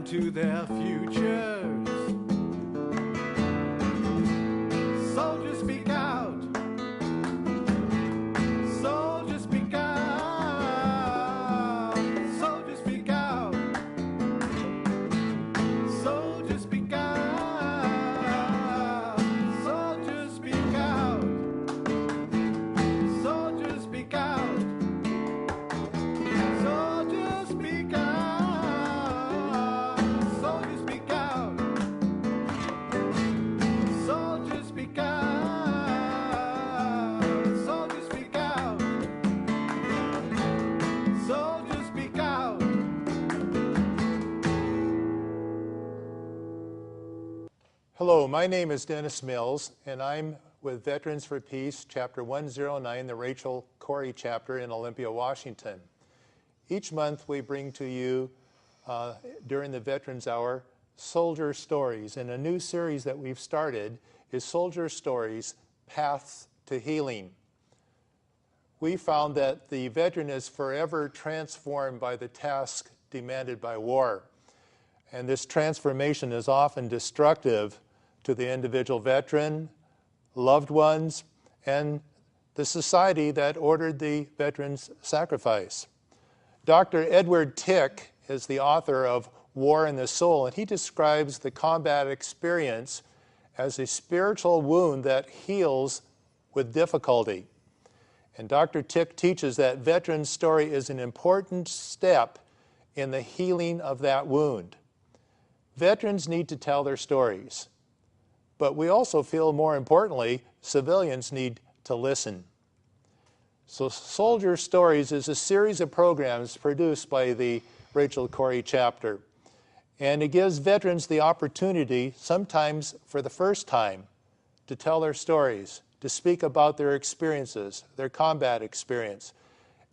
to their futures. Soldiers speak out. Soldiers speak out. Soldiers speak out. Soldiers speak out. Soldiers speak out. Soldiers speak out. Soldiers speak out. Soldiers speak out. Soldiers speak out. Soldiers speak out. Soldiers speak out. Hello, my name is Dennis Mills, and I'm with Veterans for Peace, Chapter 109, the Rachel Corrie chapter in Olympia, Washington. Each month we bring to you, during the Veterans Hour, Soldier Stories, and a new series that we've started is Soldier Stories, Paths to Healing. We found that the veteran is forever transformed by the task demanded by war. And this transformation is often destructive to the individual veteran, loved ones, and the society that ordered the veteran's sacrifice. Dr. Edward Tick is the author of War in the Soul, and he describes the combat experience as a spiritual wound that heals with difficulty. And Dr. Tick teaches that veteran's story is an important step in the healing of that wound. Veterans need to tell their stories, but we also feel, more importantly, civilians need to listen. So Soldier Stories is a series of programs produced by the Rachel Corrie chapter, and it gives veterans the opportunity, sometimes for the first time, to tell their stories, to speak about their experiences, their combat experience,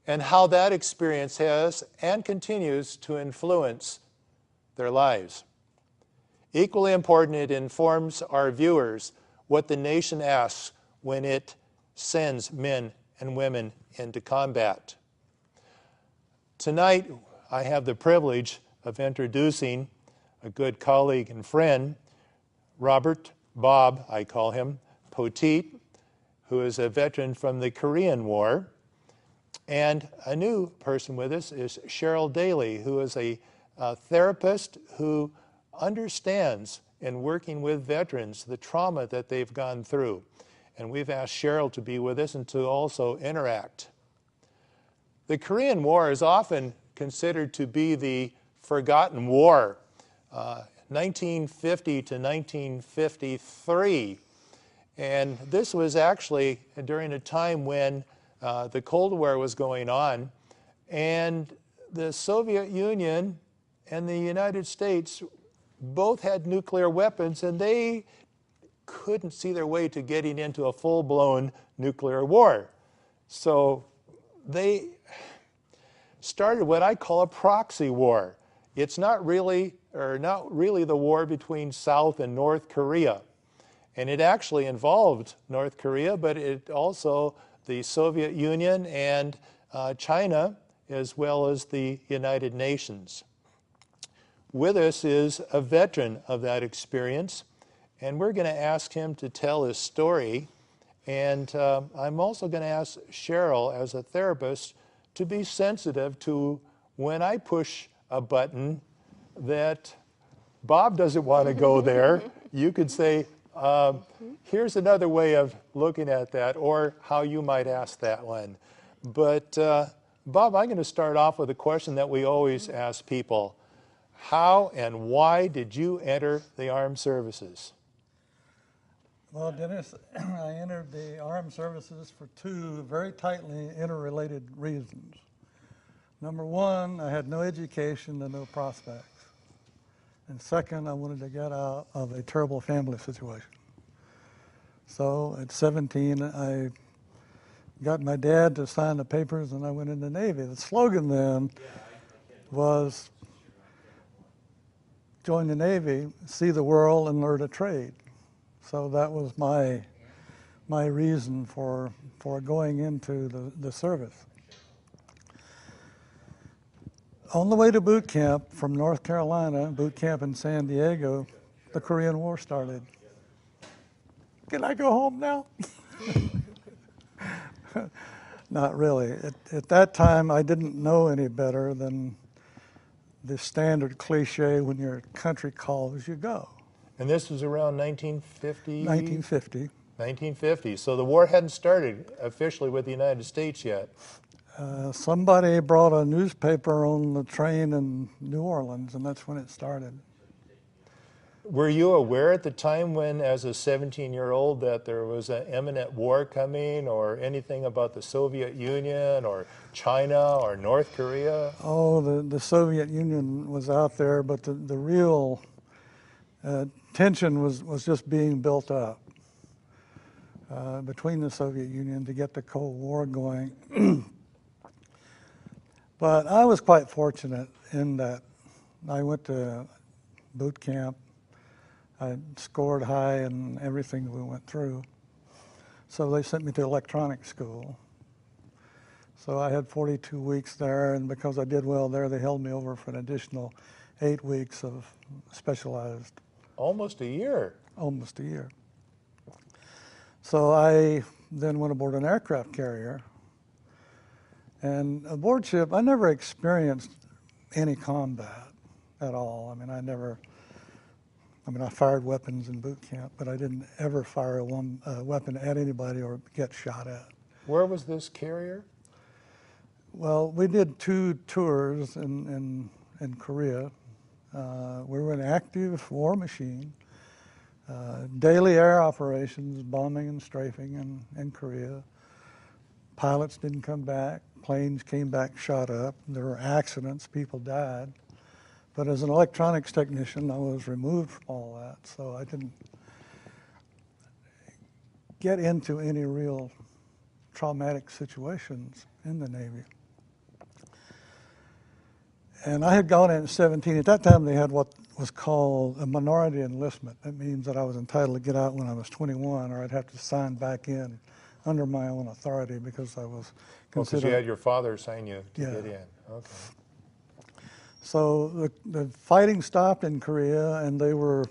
and how that experience has and continues to influence their lives. Equally important, it informs our viewers what the nation asks when it sends men and women into combat. Tonight, I have the privilege of introducing a good colleague and friend, Bob, I call him, Poteat, who is a veteran from the Korean War. And a new person with us is Cheryl Dailey, who is a therapist who understands, in working with veterans, the trauma that they've gone through. And we've asked Cheryl to be with us and to also interact. The Korean War is often considered to be the forgotten war, 1950 to 1953. And this was actually during a time when the Cold War was going on, and the Soviet Union and the United States both had nuclear weapons, and they couldn't see their way to getting into a full-blown nuclear war. So they started what I call a proxy war. It's not really the war between South and North Korea. And it actually involved North Korea, but it also the Soviet Union and China, as well as the United Nations. With us is a veteran of that experience, and we're going to ask him to tell his story. And I'm also going to ask Cheryl, as a therapist, to be sensitive to when I push a button that Bob doesn't want to go there. You could say, here's another way of looking at that, or how you might ask that one. But Bob, I'm going to start off with a question that we always ask people. How and why did you enter the armed services? Well, Dennis, I entered the armed services for two very tightly interrelated reasons. Number one, I had no education and no prospects. And second, I wanted to get out of a terrible family situation. So at 17, I got my dad to sign the papers and I went in the Navy. The slogan then was, join the Navy, see the world, and learn a trade. So that was my reason for going into the service. On the way to boot camp from North Carolina, boot camp in San Diego, the Korean War started. Can I go home now? Not really. At that time, I didn't know any better than the standard cliche, when your country calls, you go. And this was around 1950? 1950. 1950. So the war hadn't started officially with the United States yet. Somebody brought a newspaper on the train in New Orleans, and that's when it started. Were you aware at the time when, as a 17-year-old, that there was an imminent war coming, or anything about the Soviet Union or China or North Korea? Oh, the Soviet Union was out there, but the real tension was just being built up between the Soviet Union to get the Cold War going. But I was quite fortunate in that I went to boot camp. I scored high in everything we went through. So they sent me to electronics school. So I had 42 weeks there, and because I did well there, they held me over for an additional 8 weeks of specialized. Almost a year. Almost a year. So I then went aboard an aircraft carrier. And aboard ship, I never experienced any combat at all. I fired weapons in boot camp, but I didn't ever fire a weapon at anybody or get shot at. Where was this carrier? Well, we did 2 tours in Korea. We were an active war machine. Daily air operations, bombing and strafing in Korea. Pilots didn't come back. Planes came back shot up. There were accidents. People died. But as an electronics technician, I was removed from all that, so I didn't get into any real traumatic situations in the Navy. And I had gone in at 17. At that time, they had what was called a minority enlistment. That means that I was entitled to get out when I was 21, or I'd have to sign back in under my own authority because I was considered. Because you had your father sign you to Yeah. get in. Okay. So the fighting stopped in Korea, and they were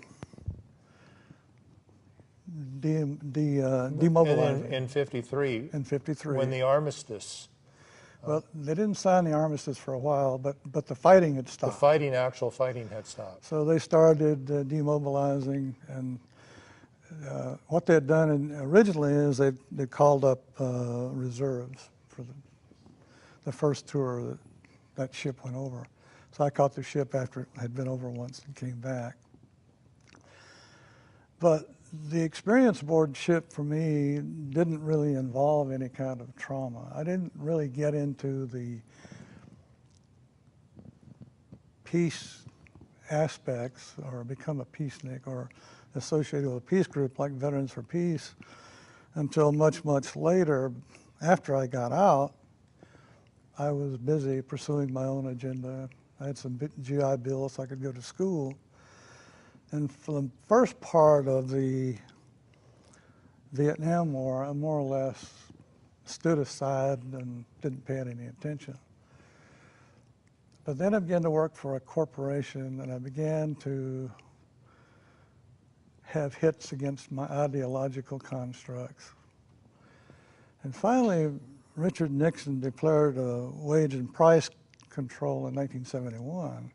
demobilized. In 53. In 53. When the armistice. Well, they didn't sign the armistice for a while, but the fighting had stopped. Actual fighting had stopped. So they started demobilizing, and what they had done originally is they called up reserves for the first tour that ship went over. So I caught the ship after it had been over once and came back. But the experience aboard ship for me didn't really involve any kind of trauma. I didn't really get into the peace aspects or become a peacenik or associated with a peace group like Veterans for Peace until much, much later. After I got out, I was busy pursuing my own agenda. I had some GI bills so I could go to school. And for the first part of the Vietnam War, I more or less stood aside and didn't pay it any attention. But then I began to work for a corporation, and I began to have hits against my ideological constructs. And finally, Richard Nixon declared a wage and price control in 1971.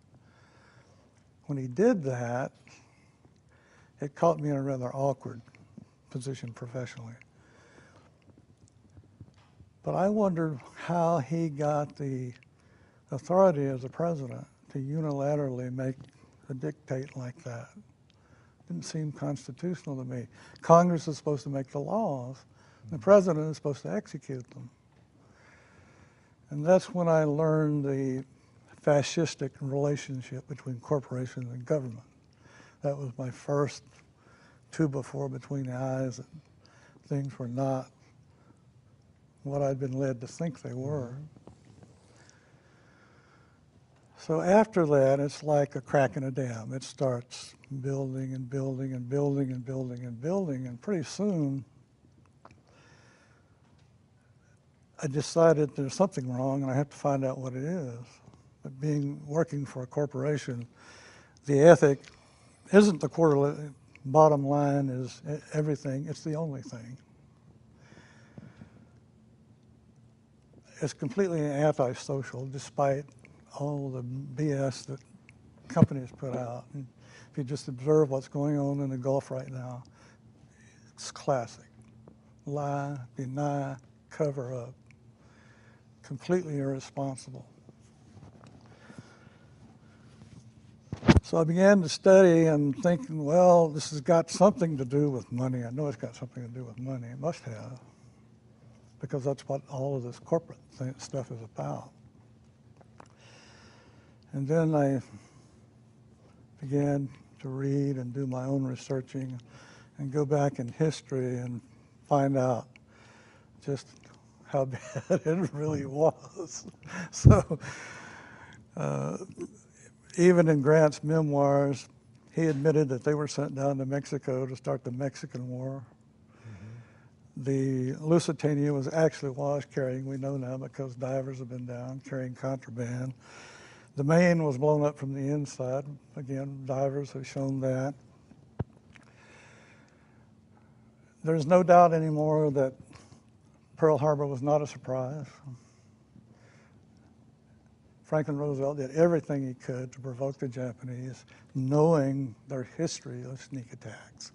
When he did that, it caught me in a rather awkward position professionally. But I wondered how he got the authority as a president to unilaterally make a dictate like that. Didn't seem constitutional to me. Congress is supposed to make the laws. The president is supposed to execute them. And that's when I learned the fascistic relationship between corporations and government. That was my first two before between the eyes that things were not what I'd been led to think they were. So after that, it's like a crack in a dam. It starts building and building and building and building and building, and pretty soon I decided there's something wrong and I have to find out what it is. working for a corporation, the ethic isn't the quarterly bottom line is everything, it's the only thing. It's completely antisocial despite all the BS that companies put out. And if you just observe what's going on in the Gulf right now, it's classic. Lie, deny, cover up. Completely irresponsible. So I began to study and thinking, well, this has got something to do with money. I know it's got something to do with money. It must have, because that's what all of this corporate stuff is about. And then I began to read and do my own researching and go back in history and find out just how bad it really was. So even in Grant's memoirs, he admitted that they were sent down to Mexico to start the Mexican War. Mm-hmm. The Lusitania was carrying, we know now because divers have been down, carrying contraband. The Maine was blown up from the inside. Again, divers have shown that. There's no doubt anymore that Pearl Harbor was not a surprise. Franklin Roosevelt did everything he could to provoke the Japanese, knowing their history of sneak attacks.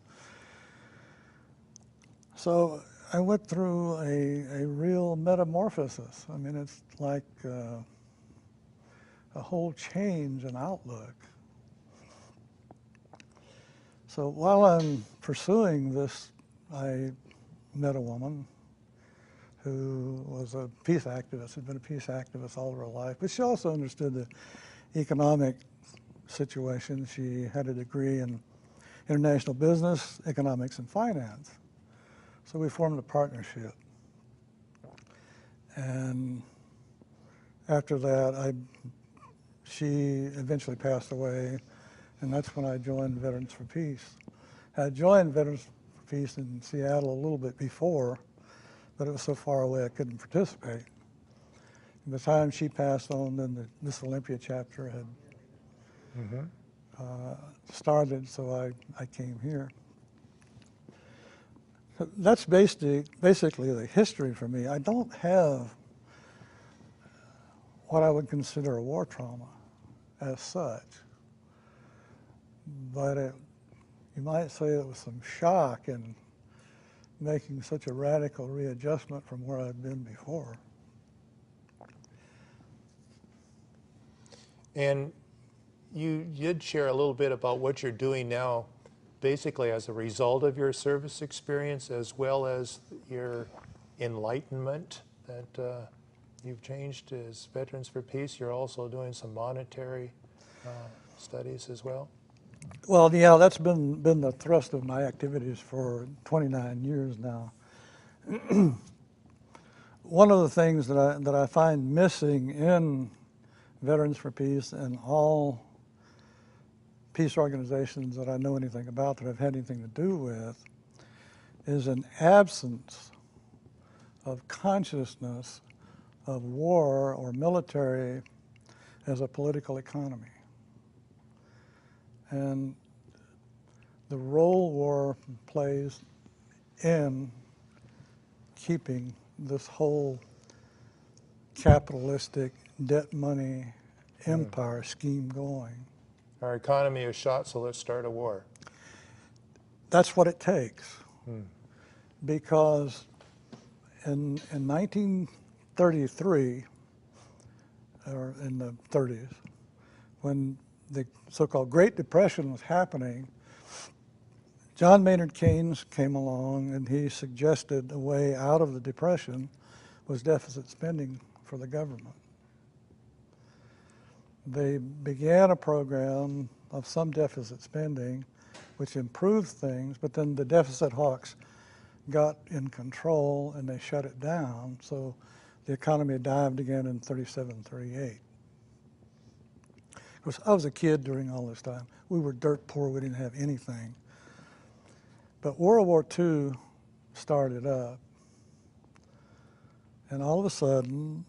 So I went through a real metamorphosis. I mean, it's like a whole change in outlook. So while I'm pursuing this, I met a woman who was a peace activist, had been a peace activist all her life, but she also understood the economic situation. She had a degree in international business, economics, and finance. So we formed a partnership. And after that, she eventually passed away, and that's when I joined Veterans for Peace. I joined Veterans for Peace in Seattle a little bit before, but it was so far away I couldn't participate. By the time she passed on, then this Olympia chapter had started, so I came here. So that's basically the history for me. I don't have what I would consider a war trauma as such, but you might say it was some shock in making such a radical readjustment from where I'd been before. And you did share a little bit about what you're doing now, basically as a result of your service experience, as well as your enlightenment that you've changed as Veterans for Peace. You're also doing some monetary studies as well. Well, yeah, that's been the thrust of my activities for 29 years now. One of the things that I find missing in Veterans for Peace and all peace organizations that I know anything about, that I've had anything to do with, is an absence of consciousness of war or military as a political economy. And the role war plays in keeping this whole capitalistic debt money empire scheme going. Our economy is shot, so let's start a war. That's what it takes. Because in 1933, or in the 30s, when the so-called Great Depression was happening, John Maynard Keynes came along and he suggested a way out of the Depression was deficit spending for the government. They began a program of some deficit spending which improved things, but then the deficit hawks got in control and they shut it down, so the economy dived again in 37, 38. Of course, I was a kid during all this time. We were dirt poor, we didn't have anything. But World War II started up, and all of a sudden,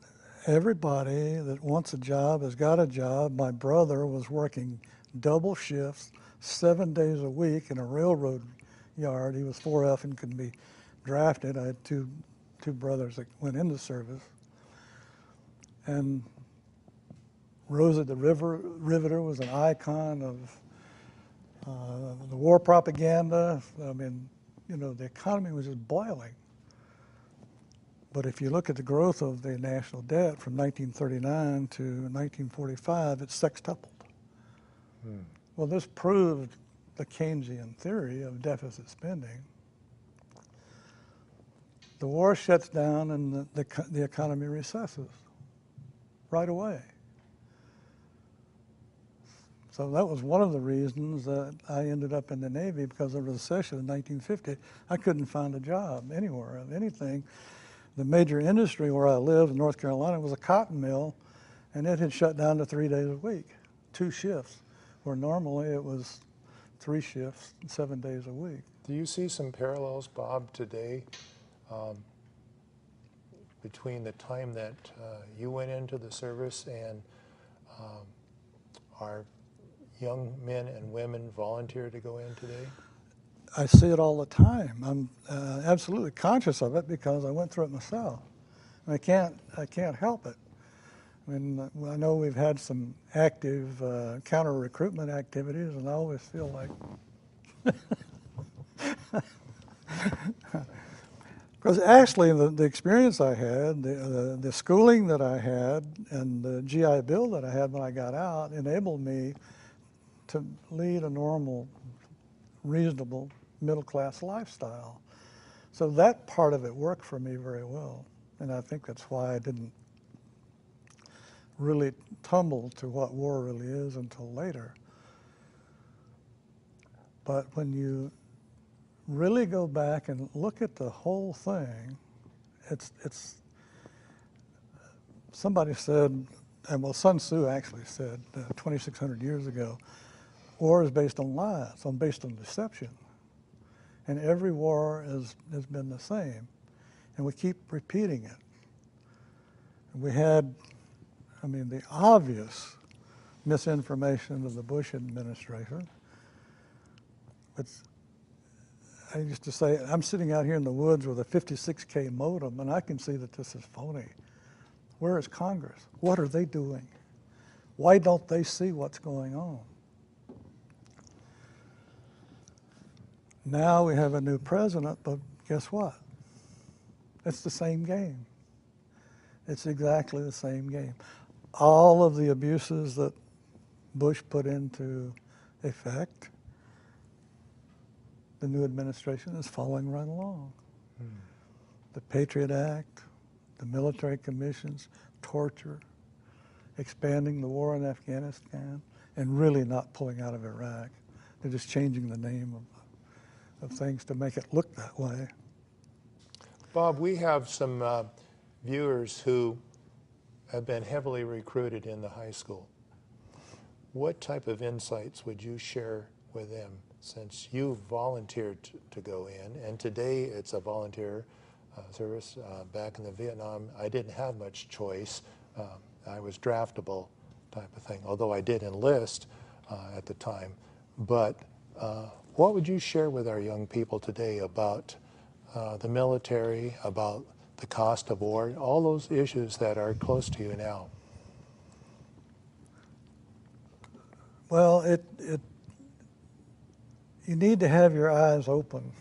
everybody that wants a job has got a job. My brother was working double shifts, 7 days a week in a railroad yard. He was 4F and could be drafted. I had two brothers that went into service. And Rosa the Riveter was an icon of the war propaganda. I mean, you know, the economy was just boiling. But if you look at the growth of the national debt from 1939 to 1945, it's sextupled. Well, this proved the Keynesian theory of deficit spending. The war shuts down and the economy recesses right away. So that was one of the reasons that I ended up in the Navy, because of the recession in 1950. I couldn't find a job anywhere, anything. The major industry where I lived in North Carolina was a cotton mill, and it had shut down to 3 days a week, 2 shifts, where normally it was 3 shifts, 7 days a week. Do you see some parallels, Bob, today between the time that you went into the service and our young men and women volunteer to go in today? I see it all the time. I'm absolutely conscious of it because I went through it myself. And I can't help it. I mean, I know we've had some active counter-recruitment activities, and I always feel like, because actually the experience I had, the schooling that I had, and the GI Bill that I had when I got out enabled me to lead a normal, reasonable, middle-class lifestyle. So that part of it worked for me very well. And I think that's why I didn't really tumble to what war really is until later. But when you really go back and look at the whole thing, it's somebody said, and well, Sun Tzu actually said 2,600 years ago, war is based on lies, based on deception. And every war has been the same. And we keep repeating it. And we had, I mean, the obvious misinformation of the Bush administration. I used to say, I'm sitting out here in the woods with a 56K modem, and I can see that this is phony. Where is Congress? What are they doing? Why don't they see what's going on? Now we have a new president, but guess what? It's the same game. It's exactly the same game. All of the abuses that Bush put into effect, the new administration is following right along. The Patriot Act, the military commissions, torture, expanding the war in Afghanistan, and really not pulling out of Iraq. They're just changing the name of things to make it look that way. Bob, we have some viewers who have been heavily recruited in the high school. What type of insights would you share with them, since you volunteered to go in, and today it's a volunteer service? Back in the Vietnam, I didn't have much choice. I was draftable type of thing, although I did enlist at the time. But what would you share with our young people today about the military, about the cost of war, all those issues that are close to you now? Well, you need to have your eyes open.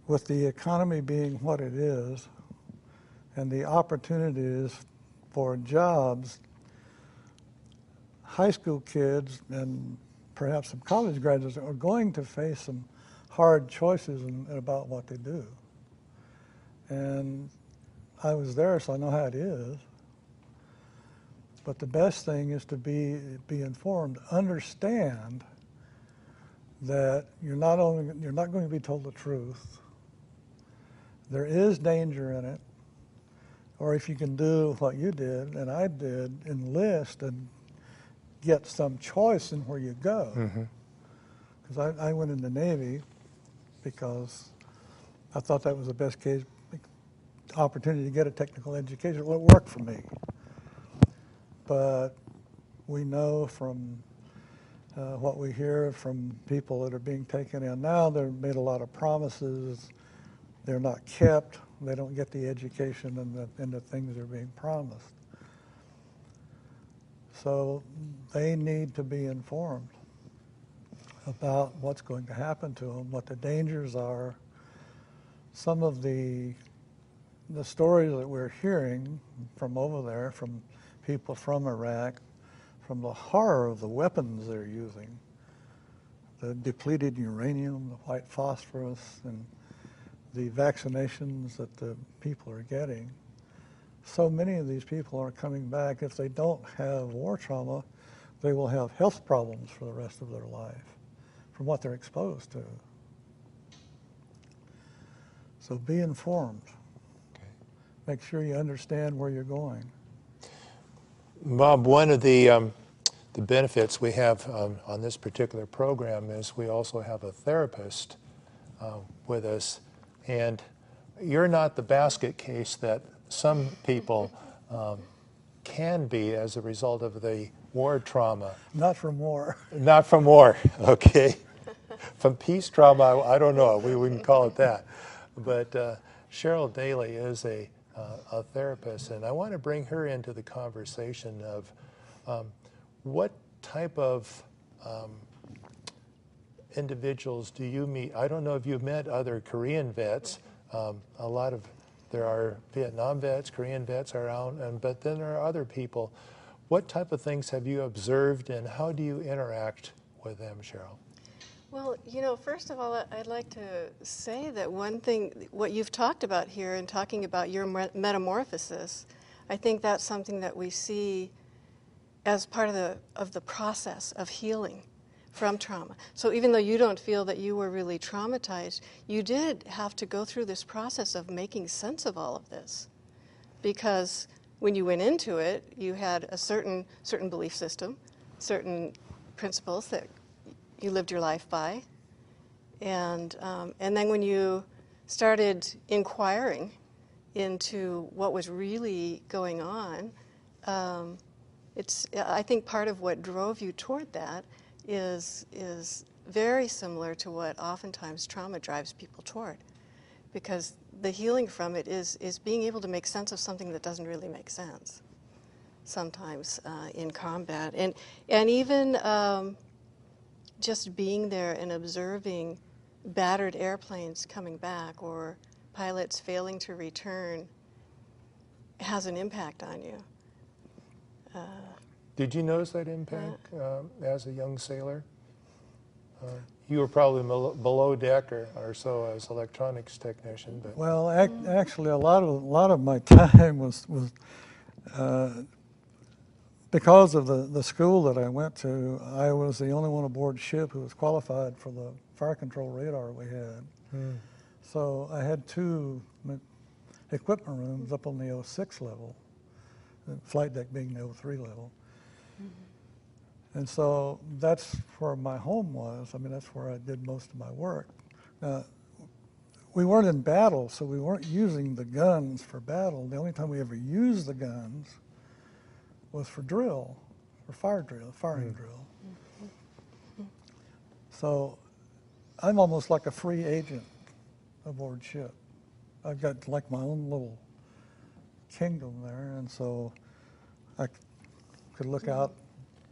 With the economy being what it is, and the opportunities for jobs, high school kids and perhaps some college graduates are going to face some hard choices about what they do. And I was there, so I know how it is. But the best thing is to be informed, understand that you're not going to be told the truth. There is danger in it. Or if you can do what you did and I did, enlist and get some choice in where you go. Because I went in the Navy because I thought that was the best opportunity to get a technical education. Well, it worked for me. But we know from what we hear from people that are being taken in now, they've made a lot of promises. They're not kept. They don't get the education and the things they're being promised. So they need to be informed about what's going to happen to them, what the dangers are. Some of the stories that we're hearing from over there, from people from Iraq, from the horror of the weapons they're using, the depleted uranium, the white phosphorus, and the vaccinations that the people are getting. So many of these people are coming back. If they don't have war trauma, they will have health problems for the rest of their life from what they're exposed to. So be informed. Okay. Make sure you understand where you're going. Bob, one of the benefits we have on this particular program is we also have a therapist with us. And you're not the basket case that some people can be as a result of the war trauma. Not from war. Not from war, okay. From peace trauma, I don't know, we wouldn't call it that. But Cheryl Dailey is a therapist, and I want to bring her into the conversation of what type of individuals do you meet? I don't know if you've met other Korean vets. There are Vietnam vets, Korean vets around, but then there are other people. What type of things have you observed, and how do you interact with them, Cheryl? Well, you know, first of all, I'd like to say that one thing, what you've talked about here and talking about your metamorphosis, I think that's something that we see as part of the process of healing from trauma. So even though you don't feel that you were really traumatized, you did have to go through this process of making sense of all of this. Because when you went into it, you had a certain belief system, certain principles that you lived your life by. And then when you started inquiring into what was really going on, I think part of what drove you toward that is very similar to what oftentimes trauma drives people toward. Because the healing from it is being able to make sense of something that doesn't really make sense sometimes in combat. And even just being there and observing battered airplanes coming back or pilots failing to return has an impact on you. Did you notice that impact as a young sailor? You were probably below deck or so as electronics technician. But Well, actually, a lot of my time was because of the school that I went to. I was the only one aboard ship who was qualified for the fire control radar we had. So I had two equipment rooms up on the 06 level, the flight deck being the 03 level. And so that's where my home was. I mean, that's where I did most of my work. We weren't in battle, so we weren't using the guns for battle. The only time we ever used the guns was for drill, for firing drill. So I'm almost like a free agent aboard ship. I've got like my own little kingdom there, and so I could look out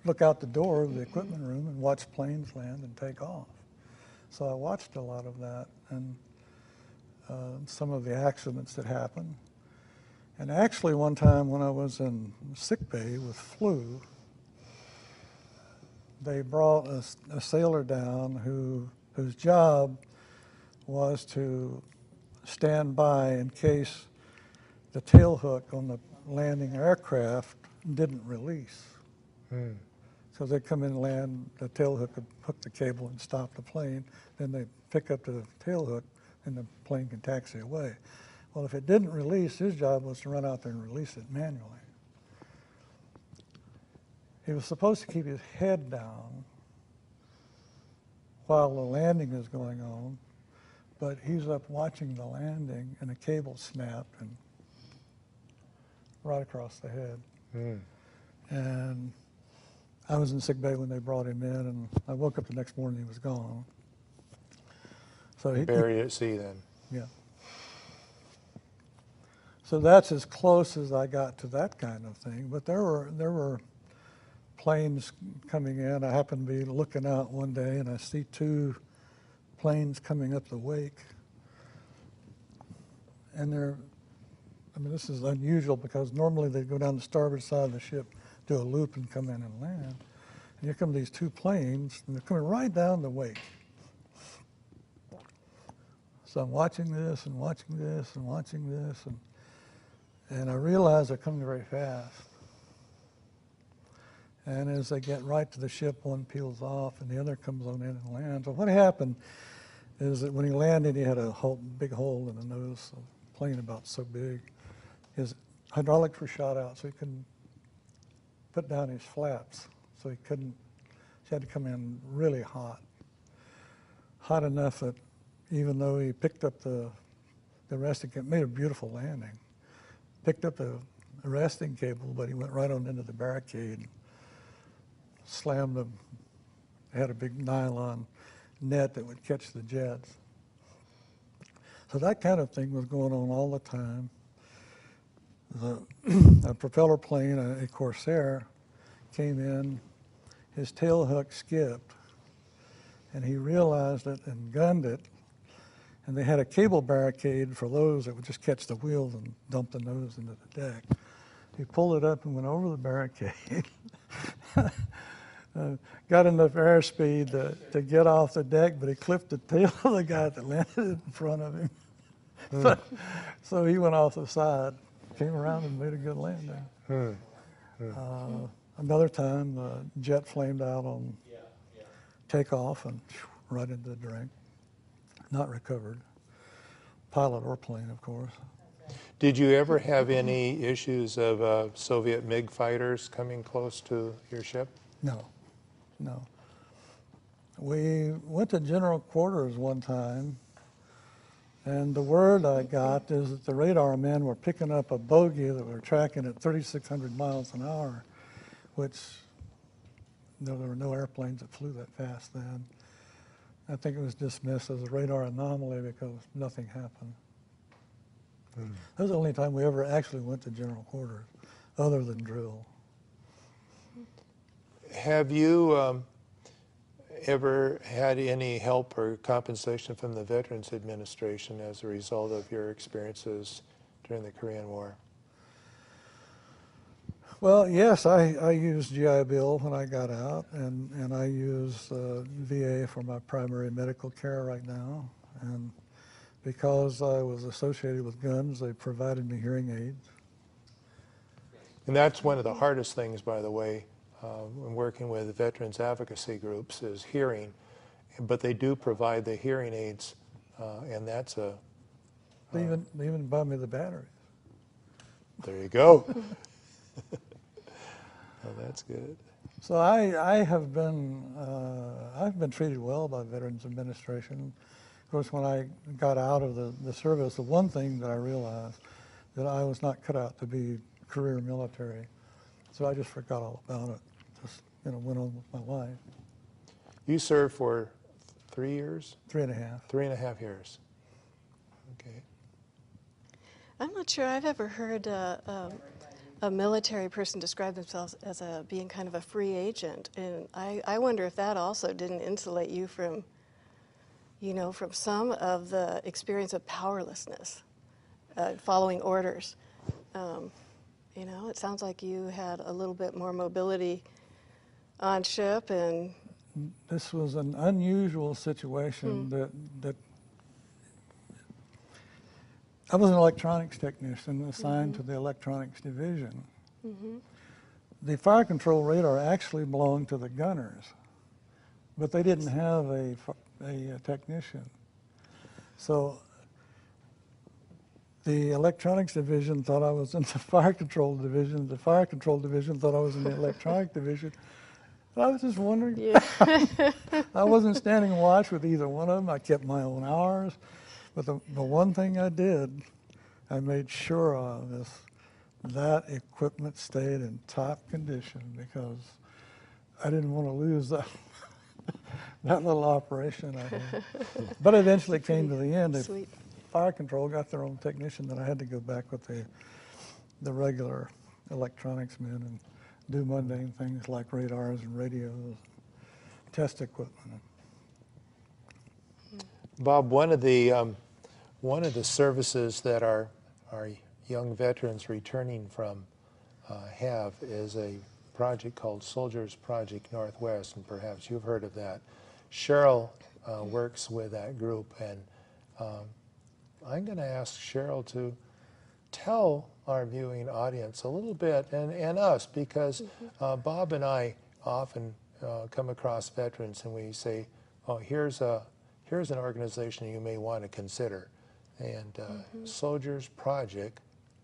the door of the equipment room and watch planes land and take off. So I watched a lot of that and some of the accidents that happened. And actually one time when I was in sick bay with flu, they brought a sailor down whose job was to stand by in case the tail hook on the landing aircraft didn't release. So they'd come in and land, the tail hook would hook the cable and stop the plane, then they'd pick up the tail hook and the plane could taxi away. Well, if it didn't release, his job was to run out there and release it manually. He was supposed to keep his head down while the landing is going on, but he's up watching the landing and the cable snapped and right across the head. Mm. And I was in sick bay when they brought him in, and I woke up the next morning, he was gone. So Buried at sea then. yeah. So that's as close as I got to that kind of thing. But there were planes coming in. I happened to be looking out one day, and I see two planes coming up the wake. And this is unusual because normally they go down the starboard side of the ship, do a loop, and come in and land. And here come these two planes, and they're coming right down the wake. So I'm watching this and watching this and watching this, and I realize they're coming very fast. And as they get right to the ship, one peels off and the other comes on in and lands. So what happened is that when he landed, he had a big hole in the nose, a plane about so big. His hydraulics were shot out, so he couldn't put down his flaps. So he had to come in really hot. Hot enough that even though he picked up the arresting cable, made a beautiful landing. Picked up the arresting cable, but he went right on into the barricade, slammed them, had a big nylon net that would catch the jets. So that kind of thing was going on all the time. A propeller plane, a Corsair, came in, his tail hook skipped, and he realized it and gunned it. And they had a cable barricade for those that would just catch the wheels and dump the nose into the deck. He pulled it up and went over the barricade. Got enough airspeed to get off the deck, but he clipped the tail of the guy that landed in front of him. So he went off the side, came around and made a good landing. Another time, the jet flamed out on takeoff and right into the drink. Not recovered. Pilot or plane, of course. Did you ever have any issues of Soviet MiG fighters coming close to your ship? No. We went to general quarters one time, and the word I got is that the radar men were picking up a bogey that were tracking at 3,600 miles an hour, which there were no airplanes that flew that fast then. I think it was dismissed as a radar anomaly because nothing happened. That was the only time we ever actually went to general quarters, other than drill. Have you ever had any help or compensation from the Veterans Administration as a result of your experiences during the Korean War? Well, yes, I used GI Bill when I got out, and I use VA for my primary medical care right now. And because I was associated with guns, they provided me hearing aids. And that's one of the hardest things, by the way, when working with veterans advocacy groups is hearing. But they do provide the hearing aids, and that's a... They even buy me the batteries. There you go. Oh, that's good. So I've been treated well by Veterans Administration. Of course, when I got out of the service, the one thing that I realized that I was not cut out to be career military, so I just forgot all about it. Just went on with my life. You served for 3 years? 3.5. 3.5 years. Okay. I'm not sure I've ever heard a military person describe themselves as being kind of a free agent, and I wonder if that also didn't insulate you from, from some of the experience of powerlessness, following orders. It sounds like you had a little bit more mobility on ship, and this was an unusual situation that I was an electronics technician assigned to the electronics division. The fire control radar actually belonged to the gunners, but they didn't have a technician. So the electronics division thought I was in the fire control division. The fire control division thought I was in the electronic division. And I was just wondering. Yeah. I wasn't standing watch with either one of them. I kept my own hours. But the one thing I did, I made sure of is that equipment stayed in top condition because I didn't want to lose that that little operation I had. But eventually it came to the end. If Sweet. Fire Control got their own technician, then I had to go back with the regular electronics men and do mundane things like radars and radios, test equipment. Bob, one of the services that our young veterans returning from have is a project called Soldiers Project Northwest, and perhaps you've heard of that. Cheryl works with that group, and I'm going to ask Cheryl to tell our viewing audience a little bit, and us, because Bob and I often come across veterans and we say, oh, here's an organization you may want to consider, and Soldiers Project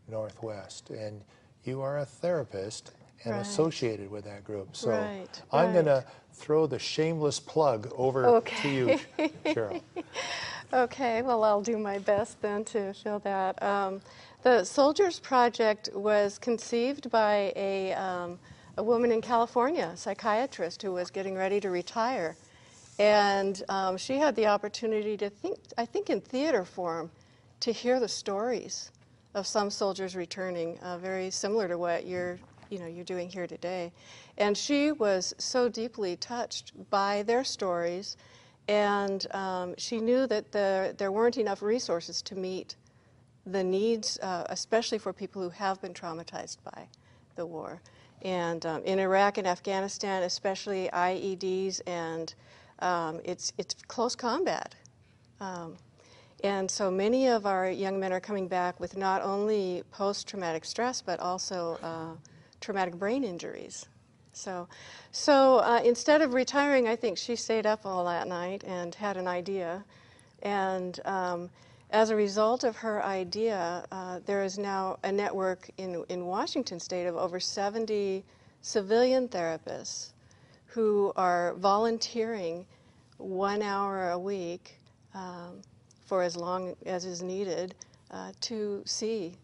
Northwest, and you are a therapist and associated with that group. So I'm going to throw the shameless plug over to you, Cheryl. Okay, well, I'll do my best then to fill that. The Soldiers Project was conceived by a woman in California, a psychiatrist who was getting ready to retire. And she had the opportunity to think, I think in theater form, to hear the stories of some soldiers returning, very similar to what you're doing here today. And she was so deeply touched by their stories, and she knew that there weren't enough resources to meet the needs, especially for people who have been traumatized by the war. And in Iraq and Afghanistan, especially IEDs, and it's close combat. And so many of our young men are coming back with not only post-traumatic stress, but also traumatic brain injuries. So instead of retiring, I think she stayed up all that night and had an idea. And as a result of her idea, there is now a network in Washington State of over 70 civilian therapists who are volunteering 1 hour a week for as long as is needed to see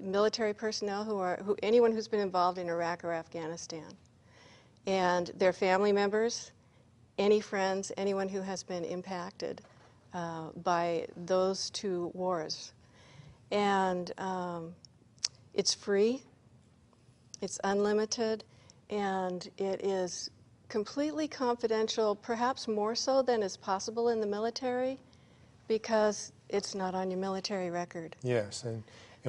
military personnel anyone who's been involved in Iraq or Afghanistan, and their family members, any friends, anyone who has been impacted by those two wars. And it's free, it's unlimited, and it is completely confidential, perhaps more so than is possible in the military, because it's not on your military record. Yes, and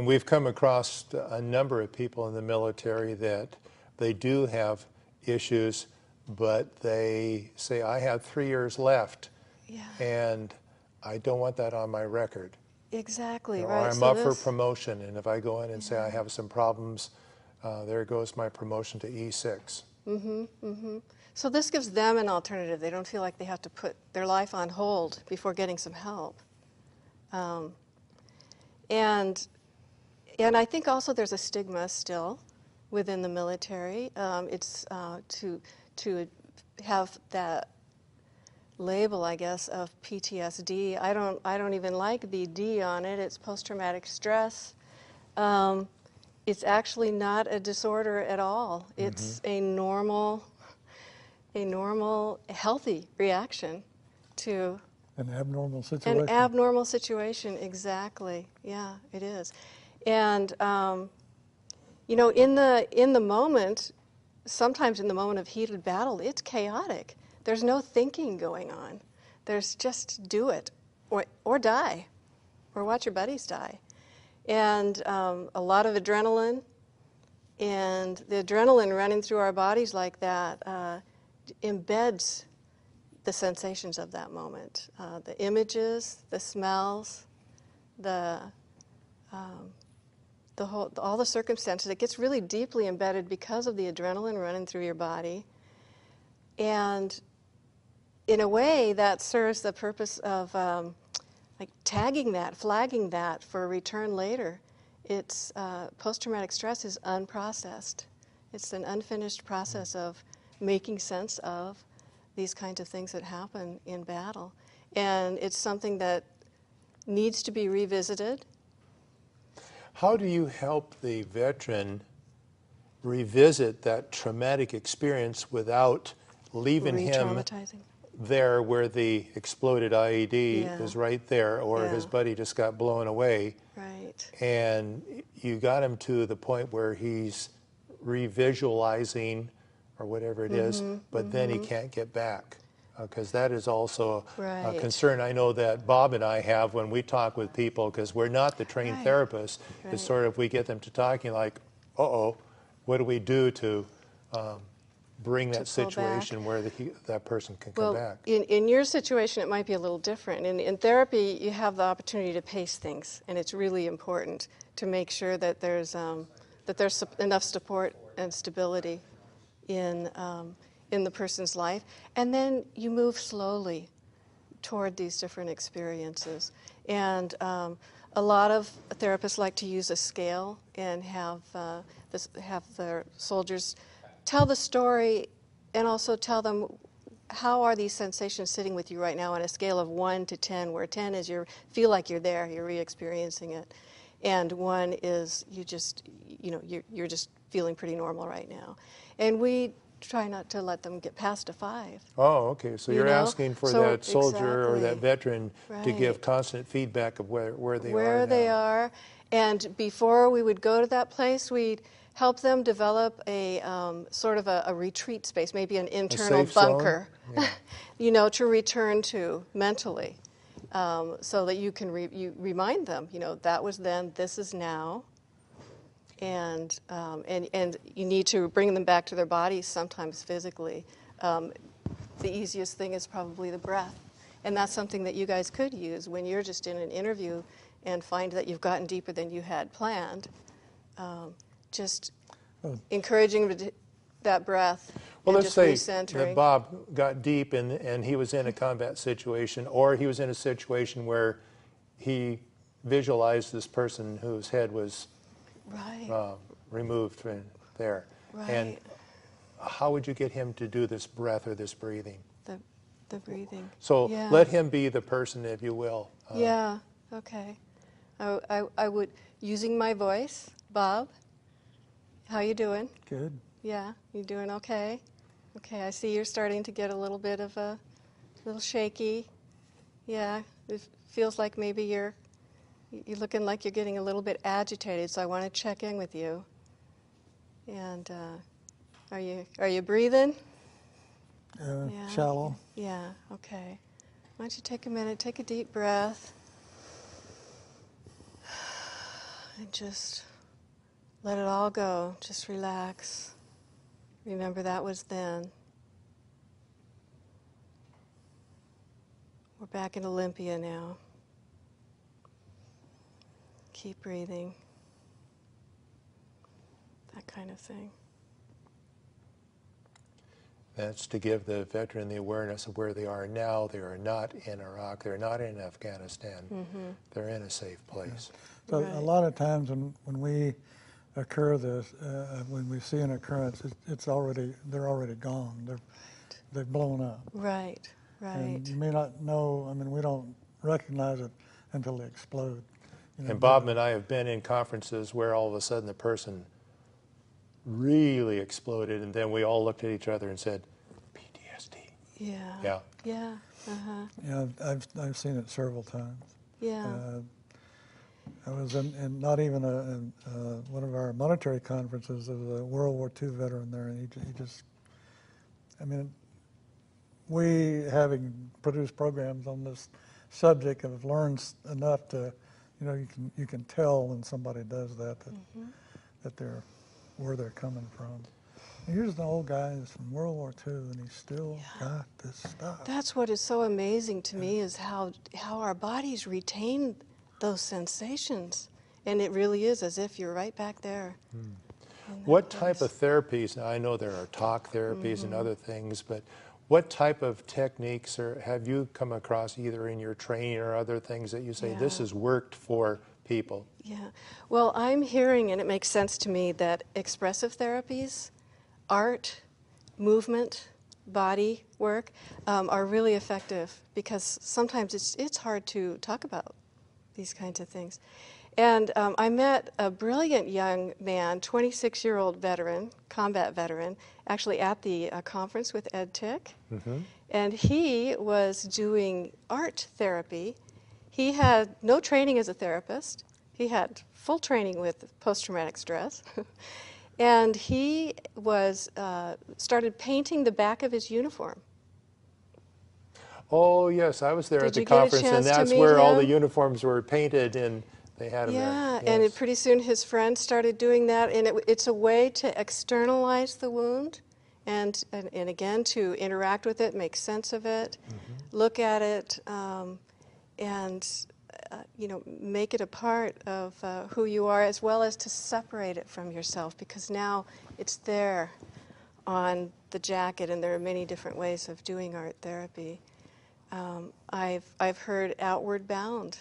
we've come across a number of people in the military that they do have issues, but they say, I have 3 years left, and I don't want that on my record. Exactly, Or right. I'm up for promotion, and if I go in and say I have some problems, there goes my promotion to E6. So this gives them an alternative. They don't feel like they have to put their life on hold before getting some help. And I think also there's a stigma still within the military. It's to have that label, I guess, of PTSD. I don't even like the D on it. It's post-traumatic stress. It's actually not a disorder at all. It's a normal, healthy reaction to An abnormal situation. an abnormal situation. Exactly. Yeah, it is. And in the moment, sometimes in the moment of heated battle, it's chaotic. There's no thinking going on. There's just do it, or die, or watch your buddies die. And a lot of adrenaline, and the adrenaline running through our bodies like that embeds the sensations of that moment, the images, the smells, all the circumstances. It gets really deeply embedded because of the adrenaline running through your body. And in a way, that serves the purpose of tagging that, flagging that for return later. It's post-traumatic stress is unprocessed. It's an unfinished process of making sense of these kinds of things that happen in battle. And it's something that needs to be revisited. How do you help the veteran revisit that traumatic experience without leaving him Re-traumatizing. there where the exploded IED Yeah. is right there, or his Yeah. buddy just got blown away, Right. and you got him to the point where he's revisualizing or whatever it is, but then he can't get back? Because that is also a Right. concern I know that Bob and I have when we talk with people, because we're not the trained Right. therapists. Right. It's sort of, we get them to talking like, uh-oh, what do we do to bring that pull back. situation where that person can come Well, back? in your situation, it might be a little different. In therapy, you have the opportunity to pace things, and it's really important to make sure that there's enough support and stability in the person's life, and then you move slowly toward these different experiences. And a lot of therapists like to use a scale and have their soldiers tell the story, and also tell them how are these sensations sitting with you right now on a scale of 1 to 10, where 10 is you feel like you're there, you're re-experiencing it, and 1 is you're just feeling pretty normal right now. And we try not to let them get past a 5. Oh, okay. So you're asking for So that soldier or that exactly. veteran to give Right. constant feedback of where they are Where now. they are. And before we would go to that place, we'd help them develop a sort of a retreat space, maybe an internal safe zone? bunker, Yeah. to return to mentally, so that you can you remind them, that was then, this is now. And you need to bring them back to their bodies, sometimes physically. The easiest thing is probably the breath. And that's something that you guys could use when you're just in an interview and find that you've gotten deeper than you had planned. Just encouraging that breath. Well, and let's just say recentering. that Bob got deep and he was in a combat situation, or he was in a situation where he visualized this person whose head was Right. removed from there. And Right. how would you get him to do this breath or this breathing? The breathing. So Yeah. let him be the person, if you will. Yeah, okay. I would, using my voice, Bob, how you doing? Good. Yeah, you doing okay? Okay, I see you're starting to get a little bit of a little shaky. Yeah, it feels like maybe you're looking like you're getting a little bit agitated, so I want to check in with you. And are you breathing? Yeah. Shallow. Yeah, okay. Why don't you take a minute, take a deep breath, and just let it all go. Just relax. Remember, that was then. We're back in Olympia now. Keep breathing. That kind of thing. That's to give the veteran the awareness of where they are now. They are not in Iraq. They're not in Afghanistan. They're in a safe place. So Right. a lot of times when we occur this, when we see an occurrence, they're already gone. They've blown up. Right, And right. you may not know. I mean, we don't recognize it until they explode. And Bob and I have been in conferences where all of a sudden the person really exploded, and then we all looked at each other and said, PTSD. Yeah. Yeah. Yeah. Uh-huh. Yeah, I've seen it several times. Yeah. I was in not even one of our military conferences. There was a World War II veteran there, and he just, I mean, we, having produced programs on this subject, have learned enough to, you can tell when somebody does that that they're where they're coming from. And here's an old guy that's from World War II, and he's still got this stuff. That's what is so amazing to me, is how our bodies retain those sensations. And it really is as if you're right back there. in that What type place. of therapies, now I know there are talk therapies and other things, but what type of techniques have you come across either in your training or other things that you say, this Yeah. has worked for people? Yeah. Well, I'm hearing, and it makes sense to me, that expressive therapies, art, movement, body work are really effective, because sometimes it's hard to talk about these kinds of things. And I met a brilliant young man, 26-year-old veteran, combat veteran, actually at the conference with Ed Tick. And he was doing art therapy. He had no training as a therapist. He had full training with post-traumatic stress. And he was started painting the back of his uniform. Oh, yes, I was there Did at the you get a conference, and chance to that's meet where all the him? uniforms were painted, and they had them Yeah, there. and Yes. pretty soon his friends started doing that, and it's a way to externalize the wound, and again to interact with it, make sense of it, look at it, and make it a part of who you are, as well as to separate it from yourself, because now it's there on the jacket, and there are many different ways of doing art therapy. I've heard Outward Bound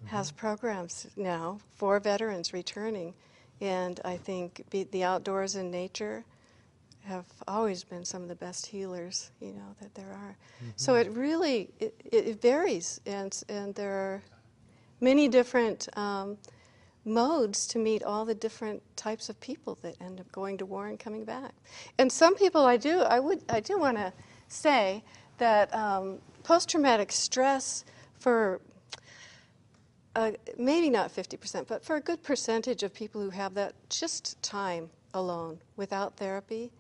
has programs now for veterans returning, and I think the outdoors and nature have always been some of the best healers, that there are. So it really it varies, and there are many different modes to meet all the different types of people that end up going to war and coming back. And some people I do want to say that post-traumatic stress for maybe not 50%, but for a good percentage of people who have that, just time alone without therapy,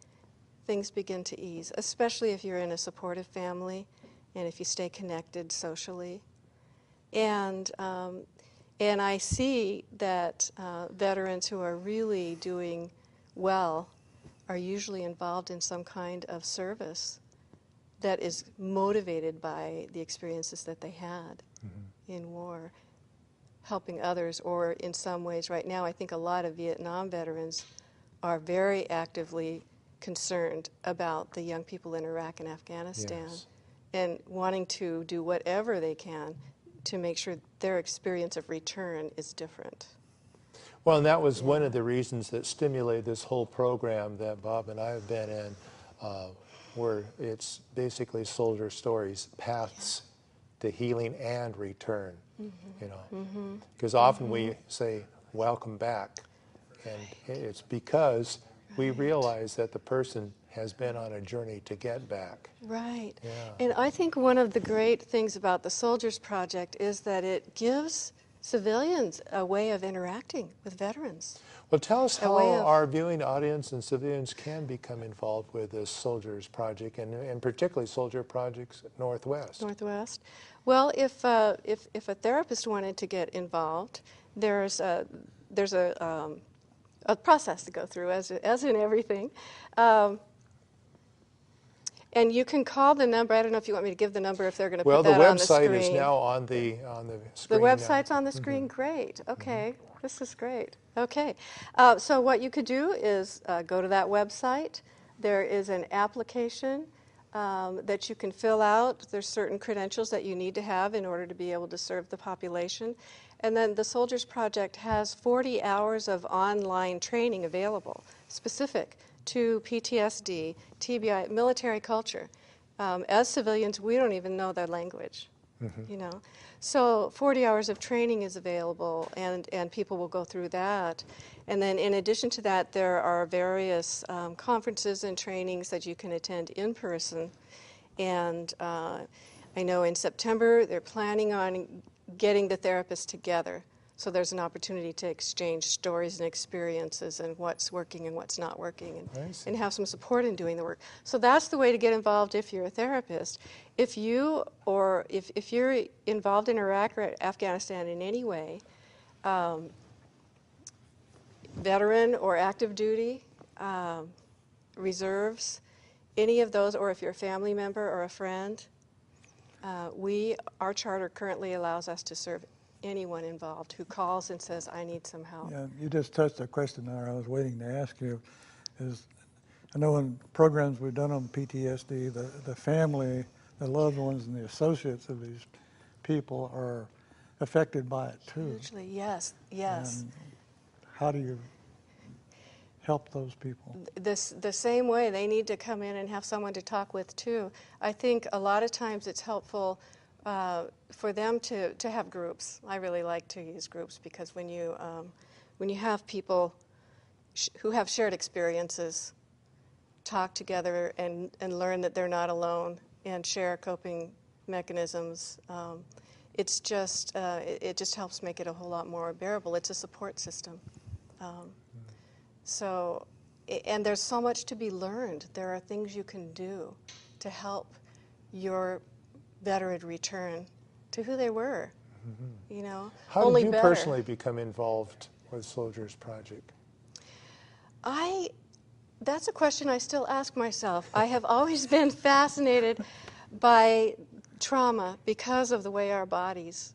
things begin to ease, especially if you're in a supportive family and if you stay connected socially. And I see that veterans who are really doing well are usually involved in some kind of service that is motivated by the experiences that they had in war, helping others, or in some ways right now I think a lot of Vietnam veterans are very actively concerned about the young people in Iraq and Afghanistan, Yes. and wanting to do whatever they can to make sure their experience of return is different. Well, and that was one of the reasons that stimulated this whole program that Bob and I have been in, where it's basically soldier stories, paths to healing and return, Because often we say, welcome back, and it's because we realize that the person has been on a journey to get back. Right. Yeah. And I think one of the great things about the Soldiers Project is that it gives civilians a way of interacting with veterans. Well, tell us how way of- our viewing audience and civilians can become involved with this Soldiers Project, and particularly Soldier Projects Northwest. Northwest. Well, if a therapist wanted to get involved, there's a process to go through, as in everything. And you can call the number. I don't know if you want me to give the number, if they're going to Well, put the that on the screen. website is now on the The screen. website's now. on the screen? Great. Okay. This is great. Okay. So what you could do is go to that website. There is an application that you can fill out. There's certain credentials that you need to have in order to be able to serve the population. And then the Soldiers Project has 40 hours of online training available, specific to PTSD, TBI, military culture. As civilians, we don't even know their language, So 40 hours of training is available, and people will go through that. And then in addition to that, there are various conferences and trainings that you can attend in person. And I know in September they're planning on getting the therapists together. So there's an opportunity to exchange stories and experiences and what's working and what's not working, and have some support in doing the work. So that's the way to get involved if you're a therapist. If you're involved in Iraq or Afghanistan in any way, veteran or active duty, reserves, any of those, or if you're a family member or a friend, our charter currently allows us to serve anyone involved who calls and says, I need some help. Yeah, you just touched a question there I was waiting to ask you. I know in programs we've done on PTSD, the family, the loved ones, and the associates of these people are affected by it too. Hugely, yes. And how do you help those people? The same way, they need to come in and have someone to talk with too. I think a lot of times it's helpful for them to have groups. I really like to use groups because when you have people who have shared experiences talk together and learn that they're not alone and share coping mechanisms, it just helps make it a whole lot more bearable. It's a support system. And there's so much to be learned. There are things you can do to help your veteran return to who they were. You know, How only did you better. personally become involved with Soldiers Project? That's a question I still ask myself. I have always been fascinated by trauma because of the way our bodies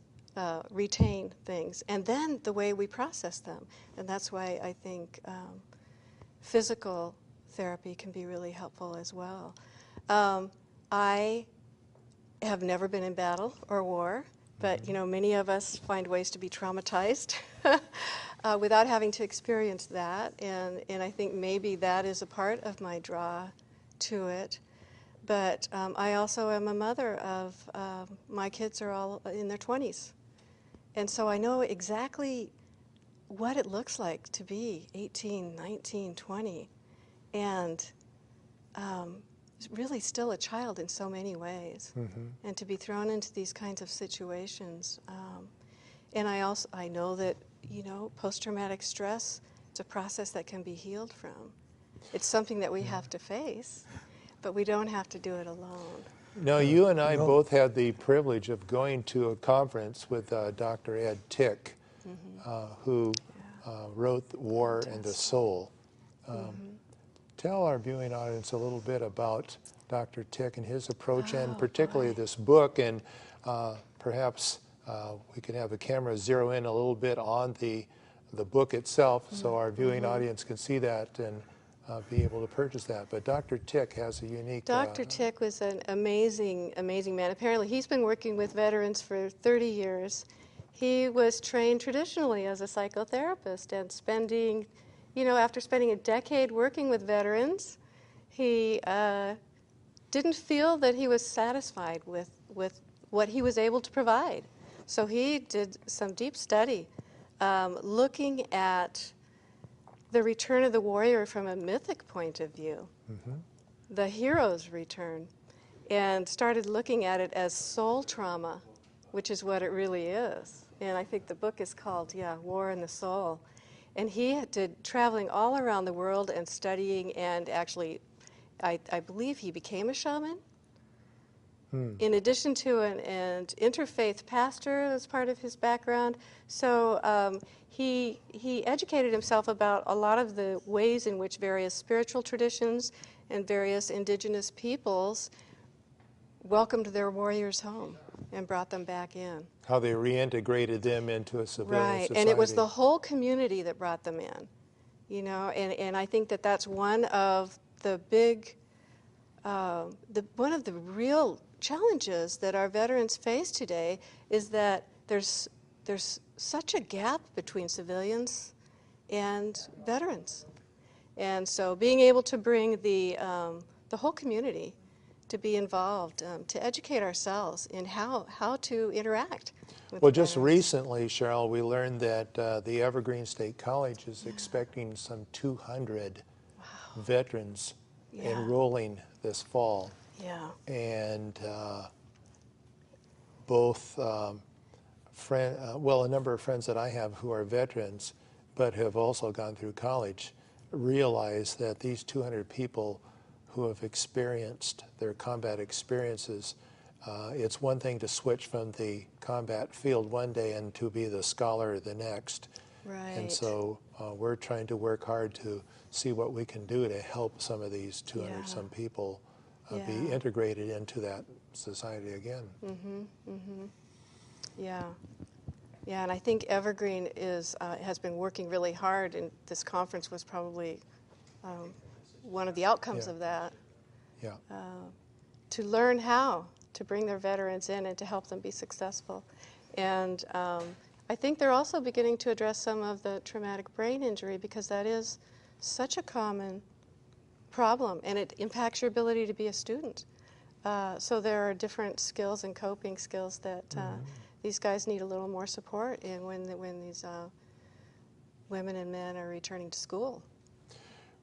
retain things, and then the way we process them. And that's why I think physical therapy can be really helpful as well. I have never been in battle or war, but you know, many of us find ways to be traumatized without having to experience that, and I think maybe that is a part of my draw to it. But I also am a mother of, my kids are all in their 20s, and so I know exactly what it looks like to be 18, 19, 20, and really still a child in so many ways, and to be thrown into these kinds of situations. And I know that, you know, post-traumatic stress, it's a process that can be healed from. It's something that we have to face, but we don't have to do it alone. No, you and I both had the privilege of going to a conference with Dr. Ed Tick, who wrote War and the Soul. Tell our viewing audience a little bit about Dr. Tick and his approach, and particularly this book, and perhaps we can have the camera zero in a little bit on the book itself, so our viewing audience can see that and be able to purchase that. But Dr. Tick has a unique... Dr. Tick was an amazing, amazing man. Apparently he's been working with veterans for 30 years. He was trained traditionally as a psychotherapist, and spending, you know, after spending a decade working with veterans, he didn't feel that he was satisfied with what he was able to provide. So he did some deep study looking at the return of the warrior from a mythic point of view, the hero's return, and started looking at it as soul trauma, which is what it really is. And I think the book is called, War and the Soul. And he did traveling all around the world and studying, and actually, I believe he became a shaman. In addition to an interfaith pastor as part of his background. So he educated himself about a lot of the ways in which various spiritual traditions and various indigenous peoples welcomed their warriors home and brought them back in. How they reintegrated them into a civilian society. And it was the whole community that brought them in, you know, and I think that that's one of the big, one of the real challenges that our veterans face today is that there's such a gap between civilians and veterans. And so being able to bring the whole community to be involved, to educate ourselves in how to interact with Well, the just veterans. recently, Cheryl, we learned that the Evergreen State College is expecting some 200 veterans enrolling this fall. Yeah. And both a number of friends that I have who are veterans but have also gone through college realize that these 200 people who have experienced their combat experiences, it's one thing to switch from the combat field one day and to be the scholar the next. Right. And so we're trying to work hard to see what we can do to help some of these 200 some people be integrated into that society again. Yeah, and I think Evergreen has been working really hard, and this conference was probably one of the outcomes of that. Yeah. To learn how to bring their veterans in and to help them be successful. And I think they're also beginning to address some of the traumatic brain injury, because that is such a common problem, and it impacts your ability to be a student. So there are different skills and coping skills that these guys need a little more support in when these women and men are returning to school.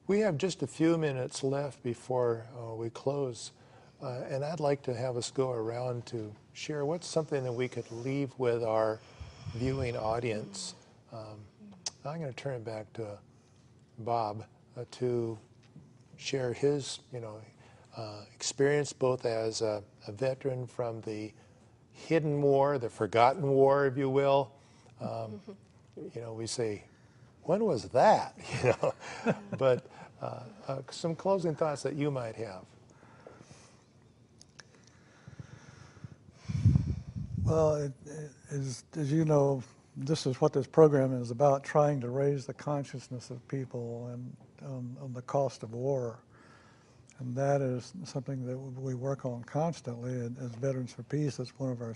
We have just a few minutes left before we close, and I'd like to have us go around to share what's something that we could leave with our viewing audience. I'm going to turn it back to Bob to share his, experience both as a veteran from the hidden war, the forgotten war, if you will. We say, when was that? But some closing thoughts that you might have. Well, as you know, this is what this program is about, trying to raise the consciousness of people and on the cost of war. And that is something that we work on constantly as Veterans for Peace. That's one of our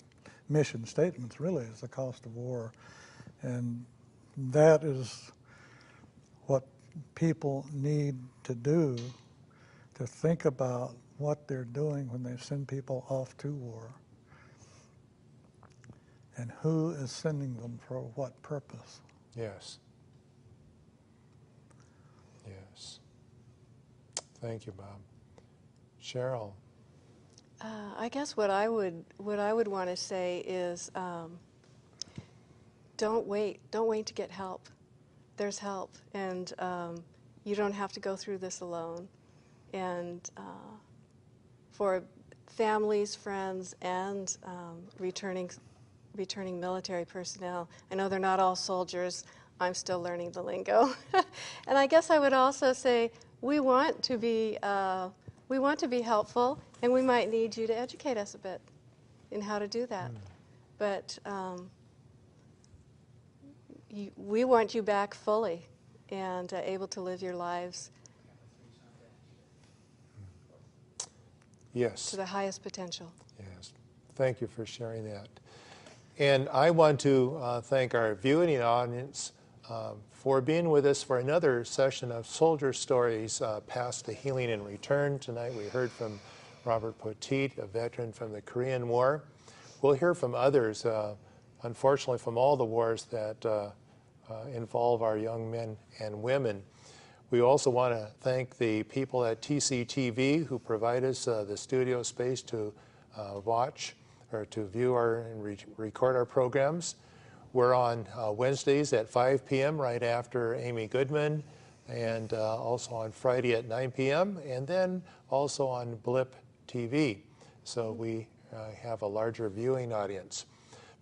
mission statements, really, is the cost of war. And that is what people need to do, to think about what they're doing when they send people off to war. And who is sending them for what purpose? Yes. Yes. Thank you, Bob. Cheryl. I guess what I would want to say is, don't wait to get help. There's help, and you don't have to go through this alone. And for families, friends, and returning military personnel, I know they're not all soldiers. I'm still learning the lingo. And I guess I would also say we want to be helpful, and we might need you to educate us a bit in how to do that. But we want you back fully and able to live your lives Yes. to the highest potential. Yes. Thank you for sharing that. And I want to thank our viewing audience for being with us for another session of Soldier Stories, Past to Healing and Return. Tonight we heard from Robert Poteat, a veteran from the Korean War. We'll hear from others, unfortunately, from all the wars that involve our young men and women. We also want to thank the people at TCTV who provide us the studio space to watch or to view and record our programs. We're on Wednesdays at 5 p.m. right after Amy Goodman, and also on Friday at 9 p.m. and then also on Blip TV. So we have a larger viewing audience.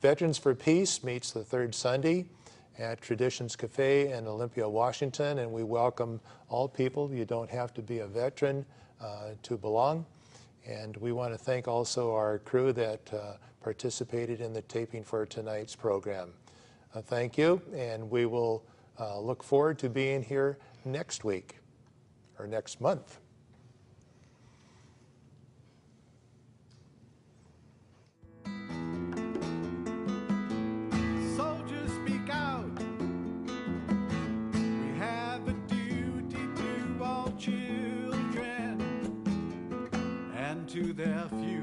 Veterans for Peace meets the third Sunday at Traditions Cafe in Olympia, Washington, and we welcome all people. You don't have to be a veteran to belong. And we want to thank also our crew that participated in the taping for tonight's program. Thank you, and we will look forward to being here next week or next month. Soldiers speak out. We have a duty to all children and to their future.